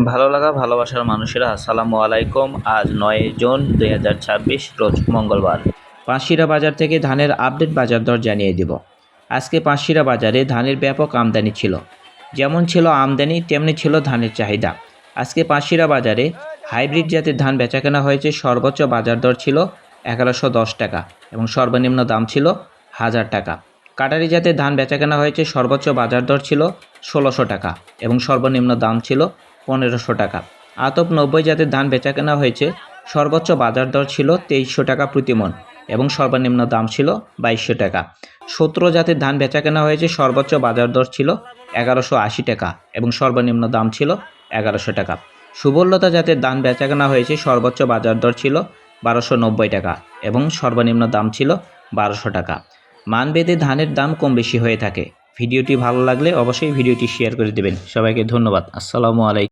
ভালো লাগা ভালোবাসার মানুষেরা আসসালামু আলাইকুম। আজ ৯ জুন ২০২৬ রোজ মঙ্গলবার। পাঁশশিরা বাজার থেকে ধানের আপডেট বাজার দর জানিয়ে দিব। আজকে পাঁশশিরা বাজারে ধানের ব্যাপক আমদানি ছিল। যেমন ছিল আমদানি তেমনি ছিল ধানের চাহিদা। আজকে পাঁশশিরা বাজারে হাইব্রিড জাতের ধান বেচাকেনা হয়েছে। সর্বোচ্চ বাজার দর ছিল ১১১০ টাকা এবং সর্বনিম্ন দাম ছিল ১০০০ টাকা। কাটারি জাতের ধান বেচাকেনা হয়েছে। সর্বোচ্চ বাজার দর ছিল ১৬০০ টাকা এবং সর্বনিম্ন দাম ছিল ১৫০০ টাকা। আতপ ৯০ জাতের ধান বেচাকেনা হয়েছে। সর্বোচ্চ বাজার দর ছিল ২৩০০ টাকা প্রতি মণ এবং সর্বনিম্ন দাম ছিল ২২০০ টাকা। ১৭ জাতের ধান বেচাকেনা হয়েছে। সর্বোচ্চ বাজার দর ছিল ১১৮০ টাকা এবং সর্বনিম্ন দাম ছিল ১১০০ টাকা। সুবর্ণলতা জাতের ধান বেচাকেনা হয়েছে। সর্বোচ্চ বাজার দর ছিল ১২৯০ টাকা এবং সর্বনিম্ন দাম ছিল ১২০০ টাকা। মানভেদে ধানের দাম কম বেশি হয়ে থাকে। ভিডিওটি ভালো লাগলে অবশ্যই ভিডিওটি শেয়ার করে দেবেন। সবাইকে ধন্যবাদ। আসসালামু আলাইকুম।